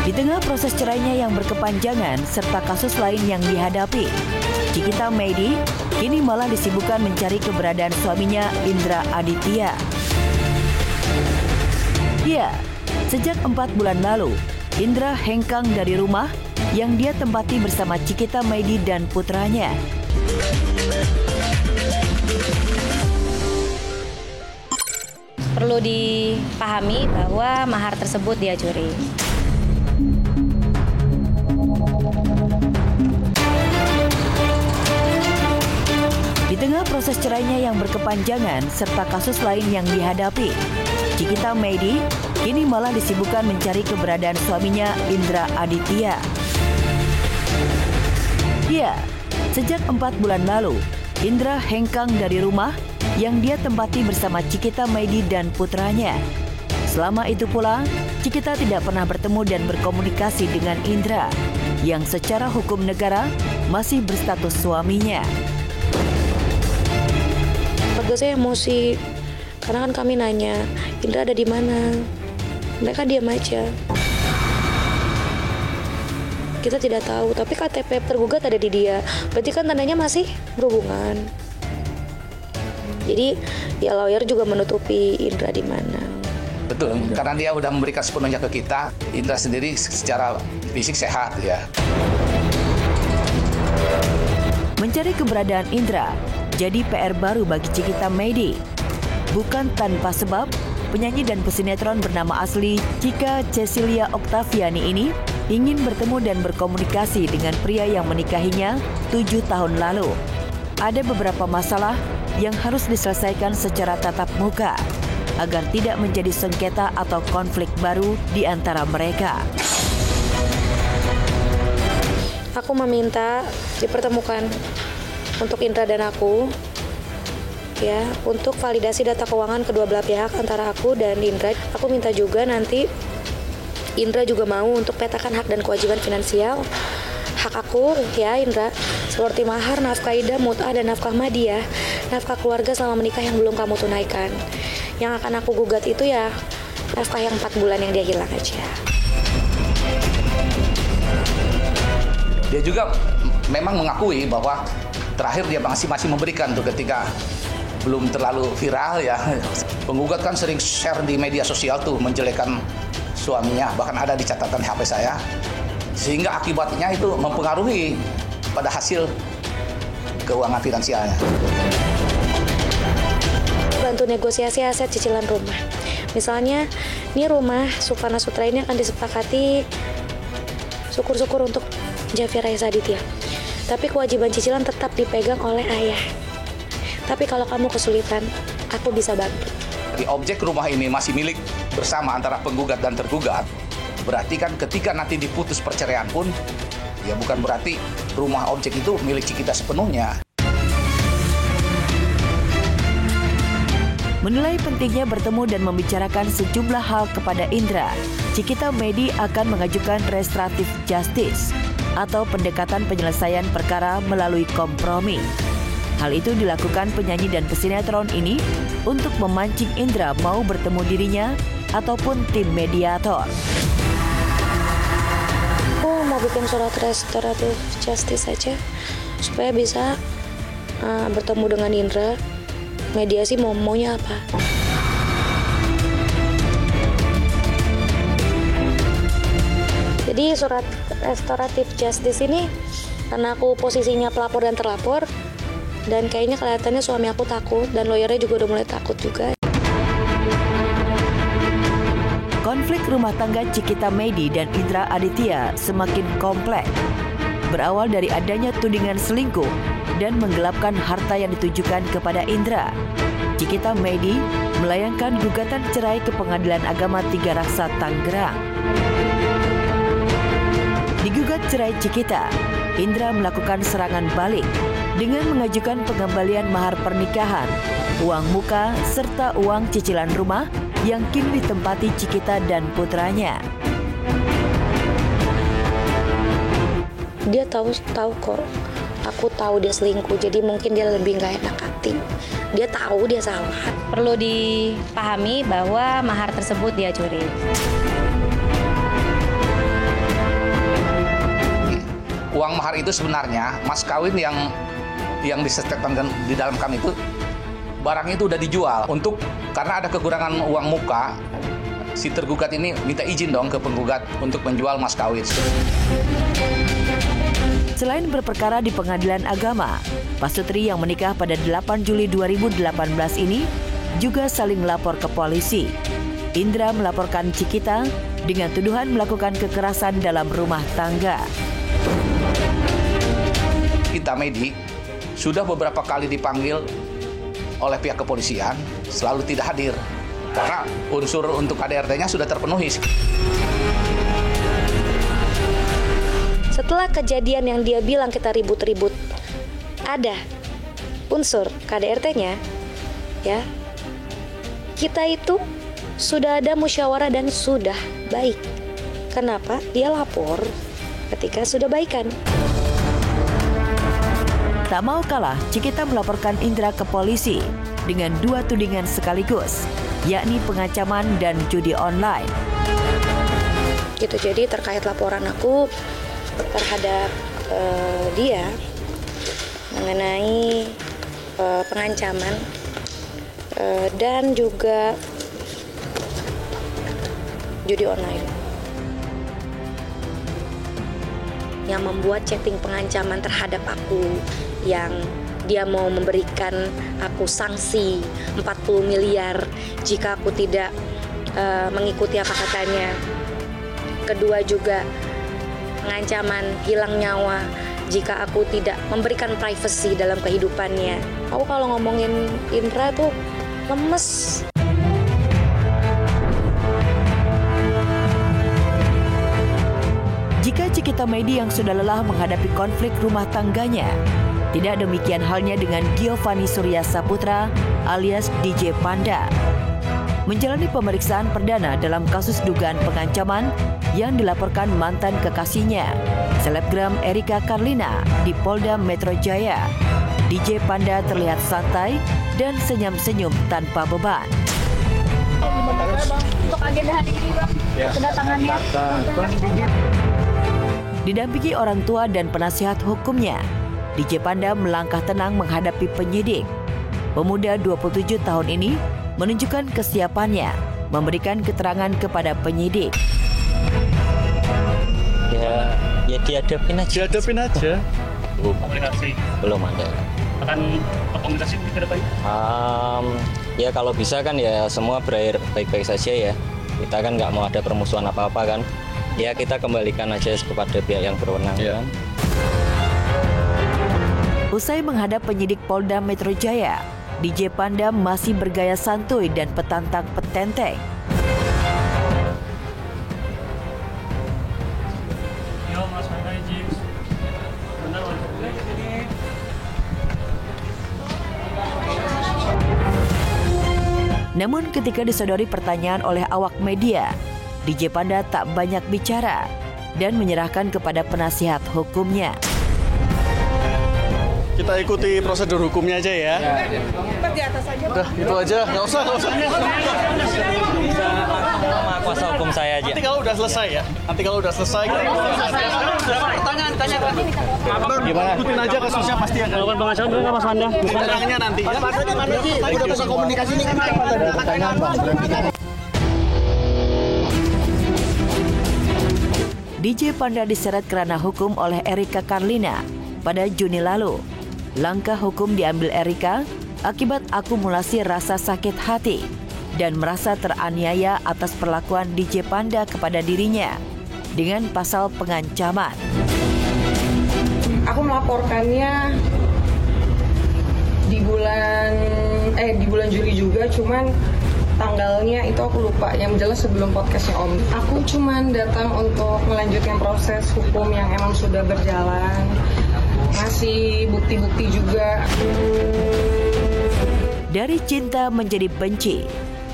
Di tengah proses cerainya yang berkepanjangan serta kasus lain yang dihadapi, Cikita Meidi kini malah disibukkan mencari keberadaan suaminya Indra Aditya. Ya, sejak 4 bulan lalu, Indra hengkang dari rumah yang dia tempati bersama Cikita Meidi dan putranya. Perlu dipahami bahwa mahar tersebut dia curi. Di tengah proses cerainya yang berkepanjangan serta kasus lain yang dihadapi, Cikita Meidi kini malah disibukkan mencari keberadaan suaminya Indra Aditya. Ya, sejak 4 bulan lalu, Indra hengkang dari rumah yang dia tempati bersama Cikita Meidi dan putranya. Selama itu pula, Cikita tidak pernah bertemu dan berkomunikasi dengan Indra, yang secara hukum negara masih berstatus suaminya. Keluarga saya emosi, karena kan kami nanya, Indra ada di mana? Mereka diam aja. Kita tidak tahu, tapi KTP tergugat ada di dia. Berarti kan tandanya masih berhubungan. Jadi ya lawyer juga menutupi Indra di mana. Betul, karena dia udah memberikan sepenuhnya ke kita. Indra sendiri secara fisik sehat ya. Mencari keberadaan Indra jadi PR baru bagi Cikita Meidi. Bukan tanpa sebab, penyanyi dan pesinetron bernama asli Cika Cecilia Oktaviani ini ingin bertemu dan berkomunikasi dengan pria yang menikahinya 7 tahun lalu. Ada beberapa masalah yang harus diselesaikan secara tatap muka agar tidak menjadi sengketa atau konflik baru di antara mereka. Aku meminta dipertemukan untuk Indra dan aku, ya, untuk validasi data keuangan kedua belah pihak antara aku dan Indra. Aku minta juga nanti Indra juga mau untuk petakan hak dan kewajiban finansial hak aku, ya Indra, seperti mahar, nafkah idah, mut'ah, dan nafkah madiyah, nafkah keluarga selama menikah yang belum kamu tunaikan. Yang akan aku gugat itu ya nafkah yang 4 bulan yang dia hilang aja. Dia juga memang mengakui bahwa terakhir dia masih memberikan tuh ketika belum terlalu viral ya. Penggugat kan sering share di media sosial tuh menjelekan suaminya, bahkan ada di catatan HP saya. Sehingga akibatnya itu mempengaruhi pada hasil keuangan finansialnya. Bantu negosiasi aset cicilan rumah. Misalnya, ini rumah Sufana Sutra ini akan disepakati syukur-syukur untuk Jafir Raisa Aditya. Tapi kewajiban cicilan tetap dipegang oleh ayah. Tapi kalau kamu kesulitan, aku bisa bantu. Di objek rumah ini masih milik bersama antara penggugat dan tergugat. Berarti kan ketika nanti diputus perceraian pun, ya bukan berarti rumah objek itu milik Cikita sepenuhnya. Menilai pentingnya bertemu dan membicarakan sejumlah hal kepada Indra, Cikita Meidi akan mengajukan restoratif justice atau pendekatan penyelesaian perkara melalui kompromi. Hal itu dilakukan penyanyi dan pesinetron ini untuk memancing Indra mau bertemu dirinya ataupun tim mediator. Aku mau bikin surat restoratif justice saja supaya bisa bertemu dengan Indra. Mediasi maunya apa? Jadi surat restoratif justice ini karena aku posisinya pelapor dan terlapor, dan kayaknya kelihatannya suami aku takut dan lawyernya juga udah mulai takut juga. Konflik rumah tangga Cikita Meidi dan Indra Aditya semakin kompleks. Berawal dari adanya tudingan selingkuh dan menggelapkan harta yang ditujukan kepada Indra, Cikita Meidi melayangkan gugatan cerai ke Pengadilan Agama Tiga Raksa Tangerang. Di gugat cerai Cikita, Indra melakukan serangan balik dengan mengajukan pengembalian mahar pernikahan, uang muka, serta uang cicilan rumah yang kini ditempati Cikita dan putranya. Dia tahu kok. Aku tahu dia selingkuh, jadi mungkin dia lebih nggak enak hati. Dia tahu dia salah. Perlu dipahami bahwa mahar tersebut dia curi. mahar itu sebenarnya mas kawin yang disetetkan di dalam kam itu barang itu udah dijual karena ada kekurangan uang muka. Si tergugat ini minta izin dong ke penggugat untuk menjual mas kawin. Selain berperkara di Pengadilan Agama, Pasutri yang menikah pada 8 Juli 2018 ini juga saling melapor ke polisi. Indra melaporkan Cikita dengan tuduhan melakukan kekerasan dalam rumah tangga. Kita Medi sudah beberapa kali dipanggil oleh pihak kepolisian, selalu tidak hadir karena unsur untuk KDRT-nya sudah terpenuhi. Setelah kejadian yang dia bilang kita ribut-ribut, ada unsur KDRT-nya, ya. Kita itu sudah ada musyawarah dan sudah baik. Kenapa dia lapor ketika sudah baikan? Tak mau kalah, Cikita melaporkan Indra ke polisi dengan 2 tudingan sekaligus, yakni pengancaman dan judi online. Gitu, jadi terkait laporan aku terhadap dia mengenai pengancaman dan juga judi online yang membuat chatting pengancaman terhadap aku, yang dia mau memberikan aku sanksi 40 miliar jika aku tidak mengikuti apa katanya. Kedua juga pengancaman hilang nyawa jika aku tidak memberikan privasi dalam kehidupannya. Aku kalau ngomongin Indra tuh lemes. Jika Cikita Medi yang sudah lelah menghadapi konflik rumah tangganya, tidak demikian halnya dengan Giovanni Surya Saputra alias DJ Panda. Menjalani pemeriksaan perdana dalam kasus dugaan pengancaman yang dilaporkan mantan kekasihnya, selebgram Erika Karlina di Polda Metro Jaya. DJ Panda terlihat santai dan senyum-senyum tanpa beban. Untuk agenda hari ini, Bang, kedatangannya. Didampingi orang tua dan penasihat hukumnya, DJ Panda melangkah tenang menghadapi penyidik. Pemuda 27 tahun ini menunjukkan kesiapannya memberikan keterangan kepada penyidik. Ya dihadapin aja. Komunikasi Belum ada. akan komunikasi ke depan? Ya kalau bisa kan ya semua berakhir baik-baik saja ya. Kita kan nggak mau ada permusuhan apa-apa kan. Ya kita kembalikan aja kepada pihak yang berwenang kan. Usai menghadap penyidik Polda Metro Jaya, DJ Panda masih bergaya santuy dan petantang petenteng. Yo Mas Panda izin. Benar boleh ke sini. Namun ketika disodori pertanyaan oleh awak media, DJ Panda tak banyak bicara dan menyerahkan kepada penasihat hukumnya. Kita ikuti prosedur hukumnya aja ya. Udah, itu aja. Nggak usah. Sama kuasa hukum saya aja. Nanti kalau udah selesai ya. Pertanyaan, tanya. Gimana? Ikutin aja kasusnya pasti ada. Lakukan pengacara dulu Mas Panda. Keterangannya nanti. Udah bisa komunikasi nih. Pertanyaan, Bang. DJ Panda diseret ke ranah hukum oleh Erika Karlina pada Juni lalu. Langkah hukum diambil Erika akibat akumulasi rasa sakit hati dan merasa teraniaya atas perlakuan DJ Panda kepada dirinya dengan pasal pengancaman. Aku melaporkannya di bulan Juli juga, cuman tanggalnya itu aku lupa, yang jelas sebelum podcastnya Om. Aku cuman datang untuk melanjutkan proses hukum yang emang sudah berjalan, ngasih bukti-bukti juga. Dari cinta menjadi benci,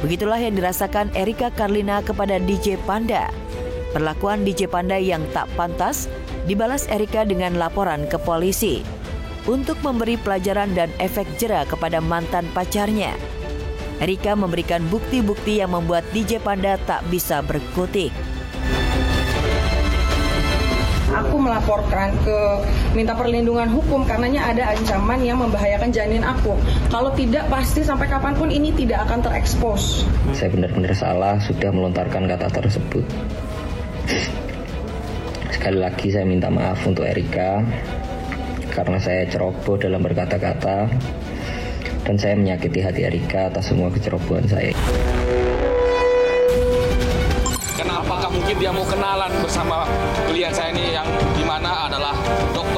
begitulah yang dirasakan Erika Karlina kepada DJ Panda. Perlakuan DJ Panda yang tak pantas dibalas Erika dengan laporan ke polisi untuk memberi pelajaran dan efek jera kepada mantan pacarnya. Erika memberikan bukti-bukti yang membuat DJ Panda tak bisa berkutik. Aku melaporkan minta perlindungan hukum karenanya ada ancaman yang membahayakan janin aku. Kalau tidak, pasti sampai kapanpun ini tidak akan terekspos. Saya benar-benar salah sudah melontarkan kata tersebut. Sekali lagi saya minta maaf untuk Erika karena saya ceroboh dalam berkata-kata dan saya menyakiti hati Erika atas semua kecerobohan saya. Apakah mungkin dia mau kenalan bersama klien saya ini yang dimana adalah dokter